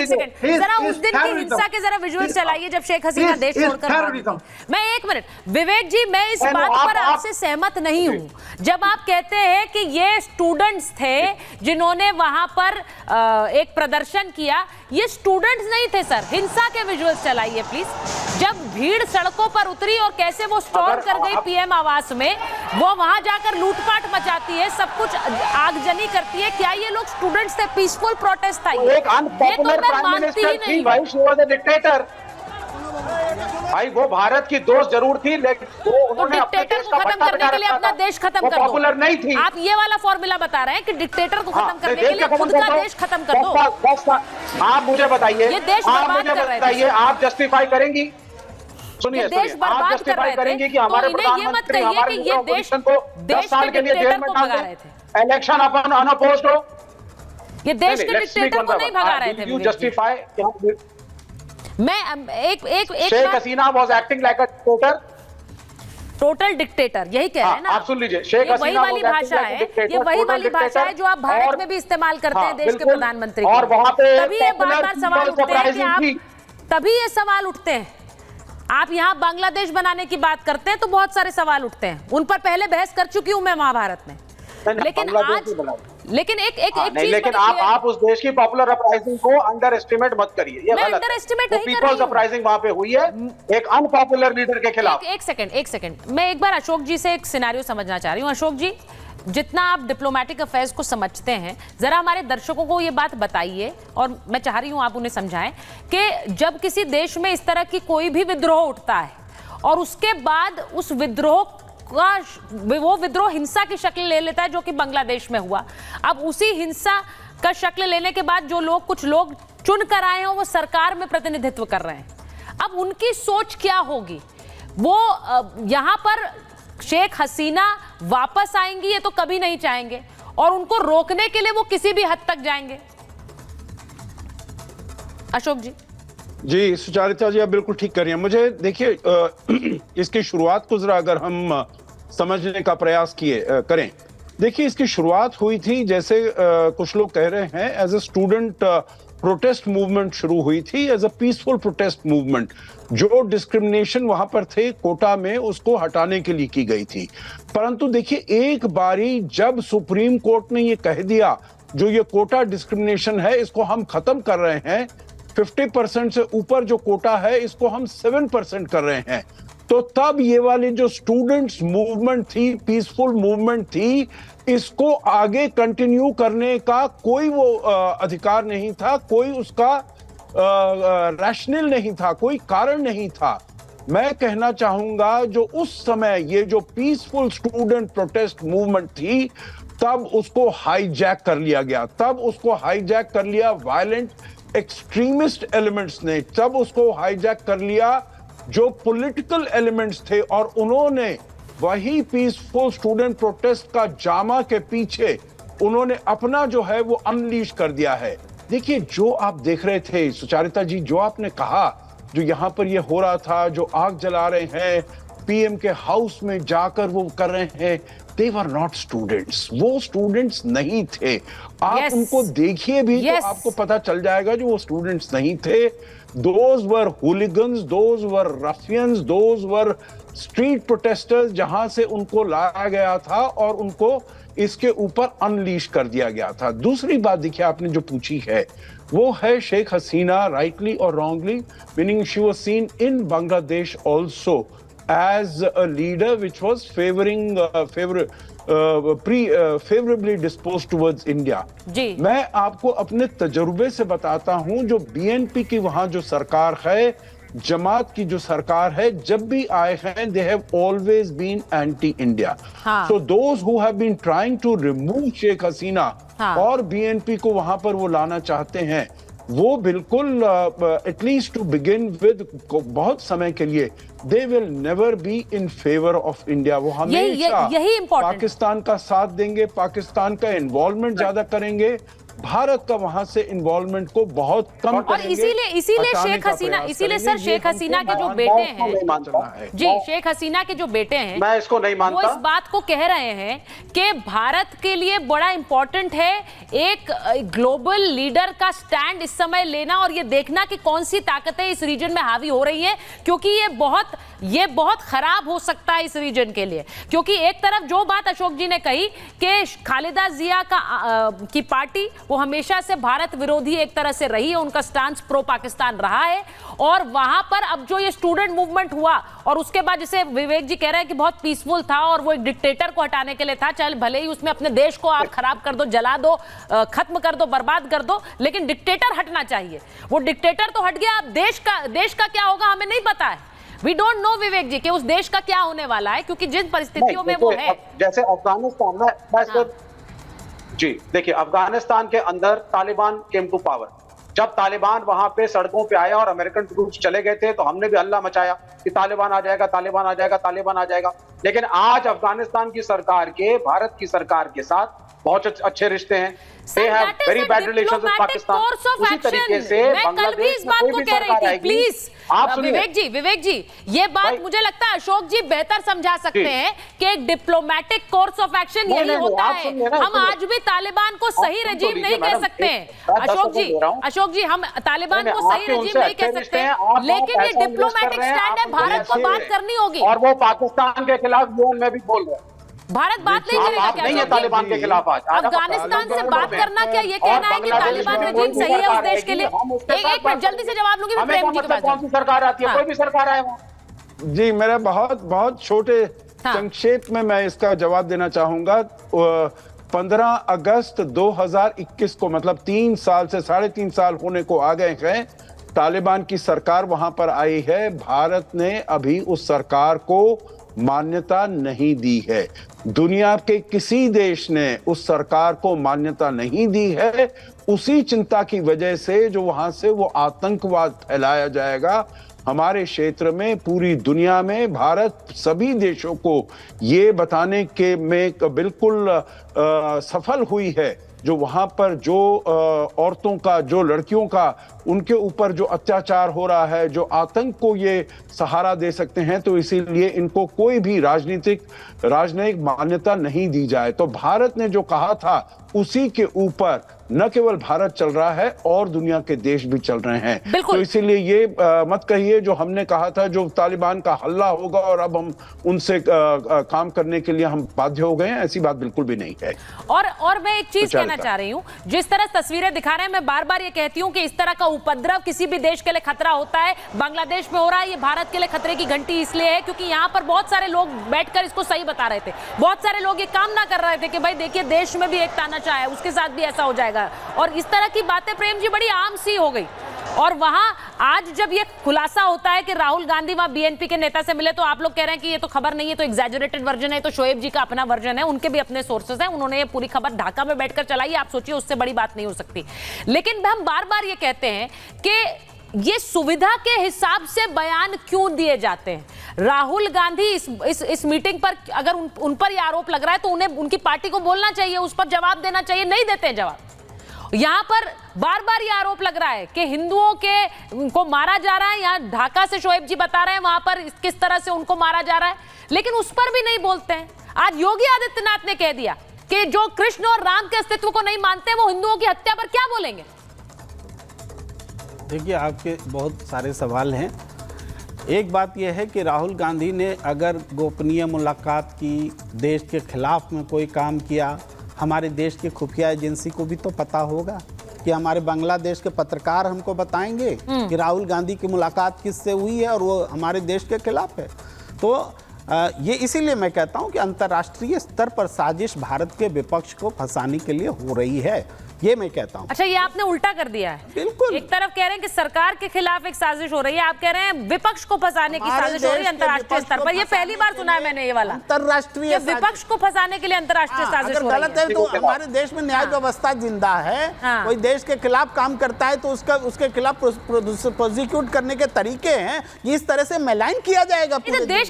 एक सेकंड, जरा उस दिन की हिंसा के जरा विजुअल चलाइए जब शेख हसीना देश छोड़कर। मैं एक मिनट, विवेक जी, मैं इस बात पर आपसे सहमत नहीं हूं जब आप कहते हैं कि ये स्टूडेंट्स थे जिन्होंने वहां पर एक प्रदर्शन किया। ये स्टूडेंट्स नहीं थे सर। हिंसा के विजुअल्स चलाइए प्लीज। जब भीड़ सड़कों पर उतरी और कैसे वो स्टॉर्म कर गई पीएम आवास में, वो वहां जाकर लूटपाट मचाती है, सब कुछ आगजनी करती है, क्या ये लोग स्टूडेंट्स थे? पीसफुल प्रोटेस्ट था ये तो मैं मानती ही नहीं। भाई शी वाज अ डिक्टेटर। भाई वो भारत की दोस्त जरूर थी, लेकिन वो उन्होंने अपने देश को खत्म करने के लिए अपना देश खत्म कर दो। पॉपुलर नहीं थी। आप ये वाला फॉर्मूला बता रहे हैं कि डिक्टेटर को खत्म करने के लिए खुद का देश खत्म कर दो। आप मुझे बताइए, ये देश बर्बाद कर रहे थे। आप जस्टिफाई करेंगी? सुनिए, देश बर्बाद जस्टिफाई करेंगे कि हमारे प्रधानमंत्री हमारे अपोजिशन को 10 साल के लिए जेल में डाल दें, इलेक्शन अपन अनअपोज्ड हो। ये देश के डिक्टेटर को नहीं भगा रहे थे। You justify? मैं एक Sheikh Hasina was acting like a dictator, total dictator, यही कह रहे हैं ना आप? सुन लीजिए, शेख हसीना वाली भाषा है, ये वही वाली भाषा है जो आप भारत में भी इस्तेमाल करते हैं देश के प्रधानमंत्री। और वहां पे तभी ये बार-बार सवाल उठते हैं कि आप, तभी ये सवाल उठते हैं। आप यहाँ बांग्लादेश बनाने की बात करते हैं तो बहुत सारे सवाल उठते हैं, उन पर पहले बहस कर चुकी हूं मैं महाभारत में। लेकिन आज लेकिन आप उस देश की पॉपुलर अपराइजिंग को अंडर एस्टिमेट मत करिए, ये गलत है। पीपल्स अपराइजिंग वहां पे हुई है एक अनपॉपुलर लीडर के खिलाफ। एक सेकंड, मैं एक बार अशोक जी से एक सिनेरियो समझना चाह रही हूँ। अशोक जी, जितना आप डिप्लोमेटिक अफेयर्स को समझते हैं, जरा हमारे दर्शकों को ये बात बताइए, और मैं चाह रही हूँ आप उन्हें समझाएं कि जब किसी देश में इस तरह की कोई भी विद्रोह उठता है और उसके बाद उस विद्रोह वो विद्रोह हिंसा की शक्ल ले लेता है, जो कि बांग्लादेश में हुआ। अब उसी हिंसा का शक्ल लेने के बाद जो लोग, कुछ लोग चुन कर आए हैं, वो सरकार में प्रतिनिधित्व कर रहे हैं। अब उनकी सोच क्या होगी? वो यहां पर शेख हसीना वापस आएंगी ये तो कभी नहीं चाहेंगे, और उनको रोकने के लिए वो किसी भी हद तक जाएंगे। अशोक जी। सुचारिता जी, आप बिल्कुल ठीक कर रही हैं। मुझे देखिए, इसकी शुरुआत को जरा अगर हम समझने का प्रयास करें। देखिए, इसकी शुरुआत हुई थी, जैसे कुछ लोग कह रहे हैं, as a student protest movement शुरू हुई थी, as a peaceful protest movement. जो डिस्क्रिमिनेशन वहां पर थे कोटा में, उसको हटाने के लिए की गई थी। परंतु देखिए, एक बारी जब सुप्रीम कोर्ट ने ये कह दिया, जो ये कोटा डिस्क्रिमिनेशन है इसको हम खत्म कर रहे हैं, 50% से ऊपर जो कोटा है इसको हम 7% कर रहे हैं, तो तब ये वाली जो स्टूडेंट्स मूवमेंट थी, पीसफुल मूवमेंट थी, इसको आगे कंटिन्यू करने का कोई वो अधिकार नहीं था, कोई उसका रैशनल नहीं था, कोई कारण नहीं था। मैं कहना चाहूंगा, जो उस समय ये जो पीसफुल स्टूडेंट प्रोटेस्ट मूवमेंट थी, तब उसको हाईजैक कर लिया गया, तब उसको हाईजैक कर लिया वायलेंट एक्सट्रीमिस्ट एलिमेंट्स ने, तब उसको हाईजैक कर लिया जो पॉलिटिकल एलिमेंट्स थे, और उन्होंने वही पीसफुल स्टूडेंट प्रोटेस्ट का जामा के पीछे उन्होंने अपना जो है वो अनलीश कर दिया है। देखिए, जो आप देख रहे थे सुचारिता जी, जो आपने कहा, जो यहां पर ये हो रहा था, जो आग जला रहे हैं, पीएम के हाउस में जाकर वो कर रहे हैं, they were not students, वो स्टूडेंट्स नहीं थे। आप उनको देखिए भी तो आपको पता चल जाएगा जो वो स्टूडेंट्स नहीं थे। Those were hooligans, those were ruffians, those were street protesters, जहां से उनको लाया गया था और उनको इसके ऊपर अनलीश कर दिया गया था। दूसरी बात देखिए, आपने जो पूछी है वो है शेख हसीना, राइटली और wrongly, meaning she was seen in Bangladesh also as a leader which was favorably disposed towards India। जी। मैं आपको अपने तजुर्बे से बताता हूं, जो बीएनपी की वहां जो सरकार है, जमात की जो सरकार है, जब भी आए हैं, they have always been anti-India। So those who have been trying to remove Sheikh Hasina और बीएनपी को वहां पर वो लाना चाहते हैं, वो बिल्कुल एटलीस्ट टू बिगिन विद बहुत समय के लिए they will never be in favour of India. वो हमेशा पाकिस्तान का साथ देंगे, पाकिस्तान का इन्वॉल्वमेंट ज्यादा करेंगे, भारत का वहां से इन्वॉल्वमेंट को बहुत कम और इसीलिए शेख हसीना के जो बेटे हैं जी, शेख हसीना के जो बेटे हैं, मैं इसको नहीं मानता, वो इस बात को कह रहे हैं कि भारत के लिए बड़ा इंपॉर्टेंट है एक ग्लोबल लीडर का स्टैंड इस समय लेना और ये देखना कि कौन सी ताकतें इस रीजन में हावी हो रही है, क्योंकि ये बहुत खराब हो सकता है इस रीजन के लिए। क्योंकि एक तरफ जो बात अशोक जी ने कही कि खालिदा जिया की पार्टी वो हमेशा से भारत विरोधी एक तरह से रही है, उनका स्टांस प्रो पाकिस्तान रहा है, और वहां पर अब जो ये स्टूडेंट मूवमेंट हुआ और उसके बाद जैसे विवेक जी कह रहे हैं कि बहुत पीसफुल था और वो एक डिक्टेटर को हटाने के लिए था, चल भले ही उसमें अपने देश को आप खराब कर दो, जला दो, खत्म कर दो, बर्बाद कर दो, लेकिन डिक्टेटर हटना चाहिए। वो डिक्टेटर तो हट गया, अब देश का क्या होगा हमें नहीं पता है। वी डोंट नो विवेक जी कि उस देश का क्या होने वाला है, क्योंकि जिन परिस्थितियों में वो है, जैसे अफगानिस्तान में जी देखिए, अफगानिस्तान के अंदर तालिबान केम टू पावर। जब तालिबान वहां पे सड़कों पे आया और अमेरिकन ट्रूप्स चले गए थे तो हमने भी हल्ला मचाया कि तालिबान आ जाएगा, तालिबान आ जाएगा, तालिबान आ जाएगा। लेकिन आज अफगानिस्तान की सरकार के भारत की सरकार के साथ बहुत अच्छे रिश्ते हैं। They have very bad relations with Pakistan. उसी तरीके से बांग्लादेश में कोई भी सरकार आएगी, प्लीज आप विवेक जी ये बात मुझे लगता है अशोक जी बेहतर समझा सकते हैं कि एक डिप्लोमेटिक कोर्स ऑफ एक्शन यही होता है। हम आज भी तालिबान को सही रजीम नहीं कह सकते हैं अशोक जी, हम तालिबान को सही रजीम नहीं कह सकते, लेकिन ये डिप्लोमेटिक स्टैंड है, भारत को बात करनी होगी। और वो पाकिस्तान के खिलाफ यूएन में भी बोल रहे हैं। भारत बात नहीं करेगा क्या? नहीं है तालिबान के खिलाफ आज अफगानिस्तान से बात करना क्या ये कहना है कि तालिबान रजीम सही है उस देश के लिए? एक मिनट जल्दी से जवाब लूंगी, प्रेम जी के पास। कौन सी सरकार आती है? कोई भी सरकार आए वहां। जी मेरा बहुत छोटे संक्षेप में मैं इसका जवाब देना चाहूंगा। 15 अगस्त 2021 को, मतलब 3 साल से 3.5 साल होने को आ गए हैं, तालिबान की सरकार वहां पर आई है। भारत ने अभी उस सरकार को मान्यता नहीं दी है। दुनिया के किसी देश ने उस सरकार को मान्यता नहीं दी है, उसी चिंता की वजह से जो वहां से वो आतंकवाद फैलाया जाएगा हमारे क्षेत्र में, पूरी दुनिया में। भारत सभी देशों को ये बताने के में बिल्कुल सफल हुई है जो वहां पर जो औरतों का, जो लड़कियों का, उनके ऊपर जो अत्याचार हो रहा है, जो आतंक को ये सहारा दे सकते हैं, तो इसीलिए इनको कोई भी राजनयिक मान्यता नहीं दी जाए। तो भारत ने जो कहा था उसी के ऊपर न केवल भारत चल रहा है और दुनिया के देश भी चल रहे हैं। तो इसीलिए ये मत कहिए जो हमने कहा था जो तालिबान का हल्ला होगा और अब हम उनसे काम करने के लिए हम बाध्य हो गए हैं, ऐसी बात बिल्कुल भी नहीं है। और मैं एक चीज कहना चाह रही हूँ, जिस तरह तस्वीरें दिखा रहे हैं, मैं बार बार ये कहती हूँ कि इस तरह का उपद्रव किसी भी देश के लिए खतरा होता है। बांग्लादेश में हो रहा है, ये भारत के लिए खतरे की घंटी इसलिए है क्योंकि यहाँ पर बहुत सारे लोग बैठकर इसको सही बता रहे थे। बहुत सारे लोग ये काम ना कर रहे थे कि भाई देखिए देश में भी एक तानाशाह है, उसके साथ भी ऐसा हो जाएगा, और इस तरह की बातें प्रेम जी बड़ी आम सी हो गई। और वहां आज जब ये खुलासा होता है कि राहुल गांधी वहां बीएनपी के नेता से मिले, तो आप लोग कह रहे हैं कि ये तो खबर नहीं है, तो एग्जैजरेटेड वर्जन है, तो शोएब जी का अपना वर्जन है, उनके भी अपने सोर्सेस हैं, उन्होंने ये पूरी खबर ढाका में बैठकर चलाई। आप सोचिए उससे बड़ी बात नहीं हो सकती। लेकिन हम बार बार ये कहते हैं कि ये सुविधा के हिसाब से बयान क्यों दिए जाते हैं? राहुल गांधी इस मीटिंग पर अगर उन पर यह आरोप लग रहा है तो उन्हें उनकी पार्टी को बोलना चाहिए, उस पर जवाब देना चाहिए, नहीं देते हैं जवाब। यहां पर बार बार यह आरोप लग रहा है कि हिंदुओं को मारा जा रहा है, यहां ढाका से शोएब जी बता रहे हैं वहां पर किस तरह से उनको मारा जा रहा है, लेकिन उस पर भी नहीं बोलते हैं। आज योगी आदित्यनाथ ने कह दिया कि जो कृष्ण और राम के अस्तित्व को नहीं मानते वो हिंदुओं की हत्या पर क्या बोलेंगे? देखिए, आपके बहुत सारे सवाल हैं। एक बात यह है कि राहुल गांधी ने अगर गोपनीय मुलाकात की, देश के खिलाफ में कोई काम किया, हमारे देश की खुफिया एजेंसी को भी तो पता होगा कि हमारे बांग्लादेश के पत्रकार हमको बताएंगे कि राहुल गांधी की मुलाकात किससे हुई है और वो हमारे देश के खिलाफ है। तो ये इसीलिए मैं कहता हूं कि अंतर्राष्ट्रीय स्तर पर साजिश भारत के विपक्ष को फंसाने के लिए हो रही है, ये मैं कहता हूं। अच्छा, ये आपने उल्टा कर दिया है। बिल्कुल, एक तरफ कह रहे हैं कि सरकार के खिलाफ एक साजिश हो रही है, आप कह रहे हैं विपक्ष को फंसाने की साजिश हो रही है अंतर्राष्ट्रीय स्तर पर। ये पहली बार सुना है मैंने ये वाला, अंतर्राष्ट्रीय विपक्ष को फंसाने के लिए अंतर्राष्ट्रीय साजिश हो रही है। गलत है तो हमारे देश में न्याय व्यवस्था जिंदा है। कोई देश के खिलाफ काम करता है तो उसके खिलाफ प्रोसिक्यूट करने के तरीके हैं, इस तरह से मैलाइन किया जाएगा पूरे देश।